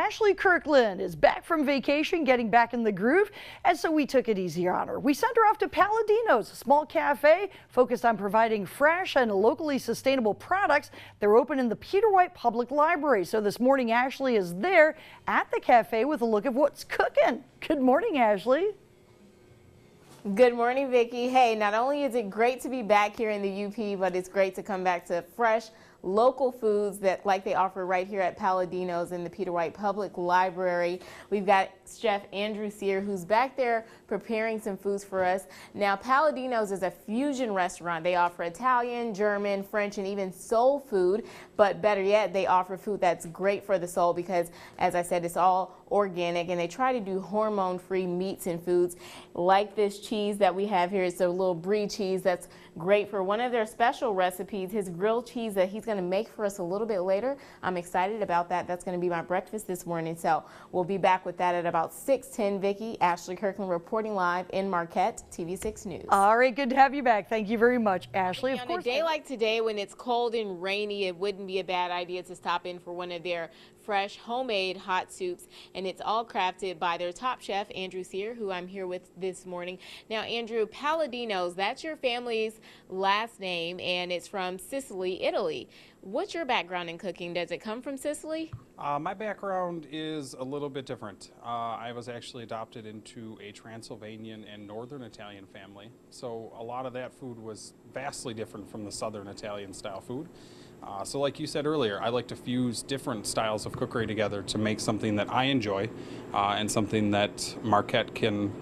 Ashley Kirkland is back from vacation, getting back in the groove, and so we took it easy on her. We sent her off to Paladinos, a small cafe focused on providing fresh and locally sustainable products. They're open in the Peter White Public Library. So this morning, Ashley is there at the cafe with a look at what's cooking. Good morning, Ashley. Good morning, Vicki. Hey, not only is it great to be back here in the UP, but it's great to come back to fresh local foods that like they offer right here at Paladinos in the Peter White Public Library. We've got Chef Andrew Sear, who's back there preparing some foods for us. Now, Paladinos is a fusion restaurant. They offer Italian, German, French, and even soul food. But better yet, they offer food that's great for the soul because, as I said, it's all organic, and they try to do hormone-free meats and foods like this cheese that we have here. It's a little brie cheese that's great for one of their special recipes, his grilled cheese that he's going to make for us a little bit later. I'm excited about that. That's going to be my breakfast this morning. So we'll be back with that at about 6:10. Vicki, Ashley Kirkland reporting live in Marquette, TV6 News. All right, good to have you back. Thank you very much, Ashley. Of course. On a day like today, when it's cold and rainy, it wouldn't be a bad idea to stop in for one of their fresh homemade hot soups, and it's all crafted by their top chef, Andrew Sear, who I'm here with this morning. Now, Andrew, Paladinos, that's your family's last name, and it's from Sicily, Italy. What's your background in cooking? Does it come from Sicily? My background is a little bit different. I was actually adopted into a Transylvanian and Northern Italian family, so a lot of that food was vastly different from the Southern Italian style food. So like you said earlier, I like to fuse different styles of cookery together to make something that I enjoy and something that Marquette can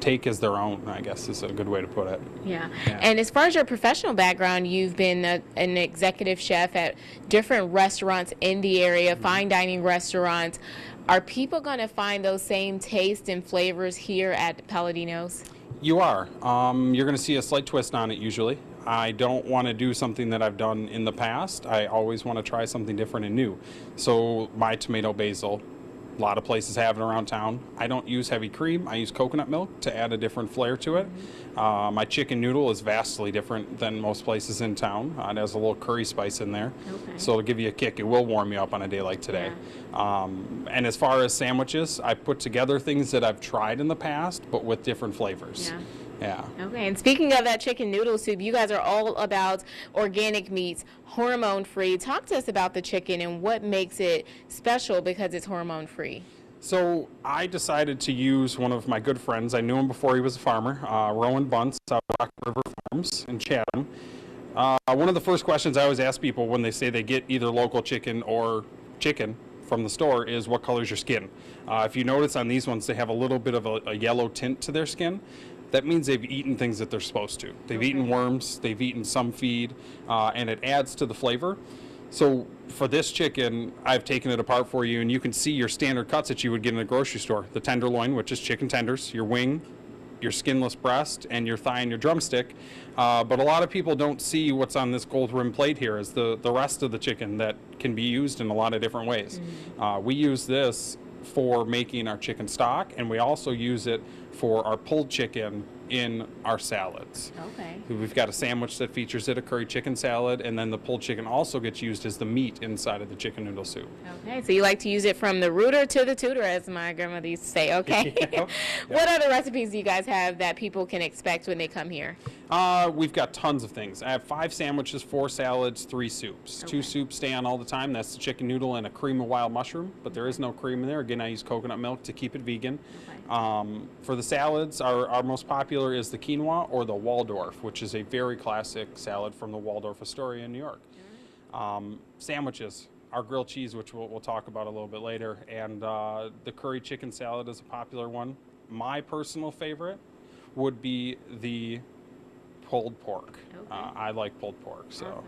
take as their own, I guess is a good way to put it. Yeah. And as far as your professional background, you've been an executive chef at different restaurants in the area, fine dining restaurants. Are people going to find those same tastes and flavors here at Paladinos? You are. You're going to see a slight twist on it usually. I don't want to do something that I've done in the past. I always want to try something different and new. So my tomato basil, a lot of places have it around town. I don't use heavy cream. I use coconut milk to add a different flair to it. My chicken noodle is vastly different than most places in town. It has a little curry spice in there. Okay. So it'll give you a kick. It will warm you up on a day like today. Yeah. And as far as sandwiches, I put together things that I've tried in the past, but with different flavors. Yeah. Yeah. Okay, and speaking of that chicken noodle soup, you guys are all about organic meats, hormone-free. Talk to us about the chicken and what makes it special because it's hormone-free. So I decided to use one of my good friends. I knew him before he was a farmer, Rowan Bunce, Rock River Farms in Chatham. One of the first questions I always ask people when they say they get either local chicken or chicken from the store is, what color is your skin? If you notice on these ones, they have a little bit of a yellow tint to their skin. That means they've eaten things that they're supposed to. They've eaten worms, they've eaten some feed, and it adds to the flavor. So for this chicken, I've taken it apart for you, and you can see your standard cuts that you would get in a grocery store. The tenderloin, which is chicken tenders, your wing, your skinless breast, and your thigh and your drumstick. But a lot of people don't see what's on this gold rim plate here is the rest of the chicken that can be used in a lot of different ways. We use this for making our chicken stock, and we also use it for our pulled chicken in our salads. Okay. We've got a sandwich that features it, a curry chicken salad, and then the pulled chicken also gets used as the meat inside of the chicken noodle soup. Okay, so you like to use it from the rooter to the tutor, as my grandmother used to say, okay? Yep. What other recipes do you guys have that people can expect when they come here? We've got tons of things. I have 5 sandwiches, 4 salads, 3 soups. Okay. 2 soups stay on all the time. That's the chicken noodle and a cream of wild mushroom, but there is no cream in there. Again, I use coconut milk to keep it vegan. Okay. For the salads, our most popular is the quinoa or the Waldorf, which is a very classic salad from the Waldorf Astoria in New York. Sandwiches, our grilled cheese, which we'll talk about a little bit later, and the curry chicken salad is a popular one. My personal favorite would be the pulled pork. Okay. I like pulled pork. So. Awesome.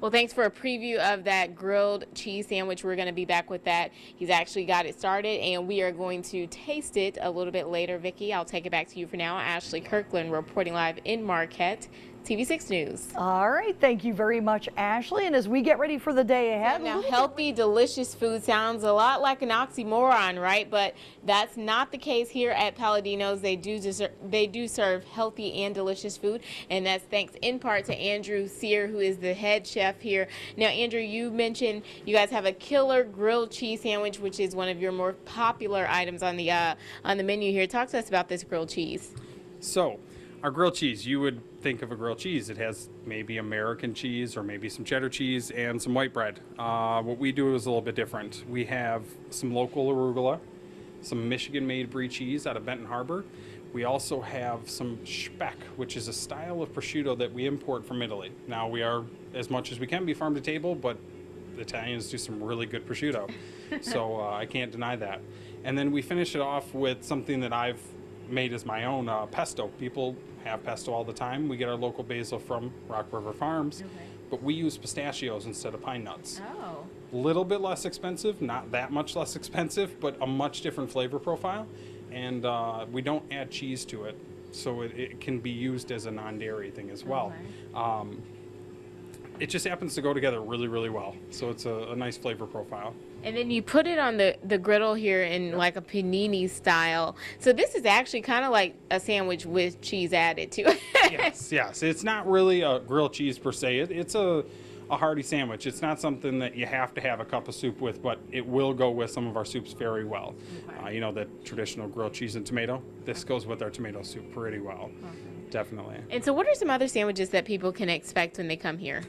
Well, thanks for a preview of that grilled cheese sandwich. We're going to be back with that. He's actually got it started, and we are going to taste it a little bit later. Vicki, I'll take it back to you for now. Ashley Kirkland reporting live in Marquette, TV6 News. All right, thank you very much, Ashley. And as we get ready for the day ahead, Now, healthy, delicious food sounds a lot like an oxymoron, right? But that's not the case here at Paladinos. They do serve healthy and delicious food, and that's thanks in part to Andrew Sear, who is the head chef here. Now, Andrew, you mentioned you guys have a killer grilled cheese sandwich, which is one of your more popular items on the menu here. Talk to us about this grilled cheese. So, our grilled cheese, you would think of a grilled cheese. It has maybe American cheese or maybe some cheddar cheese and some white bread. What we do is a little bit different. We have some local arugula, some Michigan-made brie cheese out of Benton Harbor. We also have some speck, which is a style of prosciutto that we import from Italy. Now, we are, as much as we can, be farm to table, but the Italians do some really good prosciutto. So I can't deny that. And then we finish it off with something that I've made as my own, pesto. People have pesto all the time. We get our local basil from Rock River Farms, but we use pistachios instead of pine nuts. Oh. A little bit less expensive, not that much less expensive, but a much different flavor profile. And we don't add cheese to it, so it can be used as a non-dairy thing as well. It just happens to go together really, really well. So it's a nice flavor profile. And then you put it on the griddle here in like a panini style. So this is actually kind of like a sandwich with cheese added to it. Yes. It's not really a grilled cheese per se. It's a hearty sandwich. It's not something that you have to have a cup of soup with, but it will go with some of our soups very well. You know, the traditional grilled cheese and tomato. This goes with our tomato soup pretty well. Definitely. And so what are some other sandwiches that people can expect when they come here?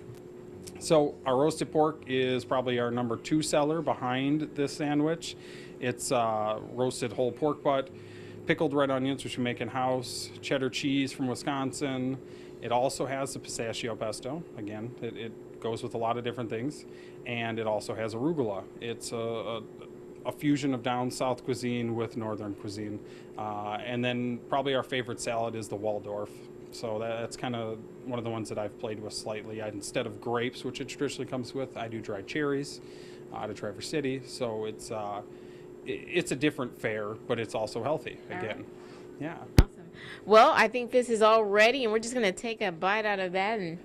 So our roasted pork is probably our number 2 seller behind this sandwich. It's roasted whole pork butt, pickled red onions, which we make in-house, cheddar cheese from Wisconsin. It also has the pistachio pesto. Again, it goes with a lot of different things. And it also has arugula. It's a fusion of down south cuisine with northern cuisine. And then probably our favorite salad is the Waldorf. So that's kind of one of the ones that I've played with slightly. Instead of grapes, which it traditionally comes with, I do dried cherries out of Traverse City. So it's a different fare, but it's also healthy again. Yeah. Awesome. Well, I think this is all ready, and we're just going to take a bite out of that. And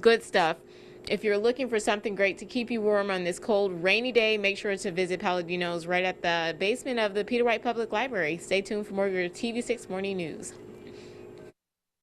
good stuff. If you're looking for something great to keep you warm on this cold, rainy day, make sure to visit Paladinos right at the basement of the Peter White Public Library. Stay tuned for more of your TV6 Morning News.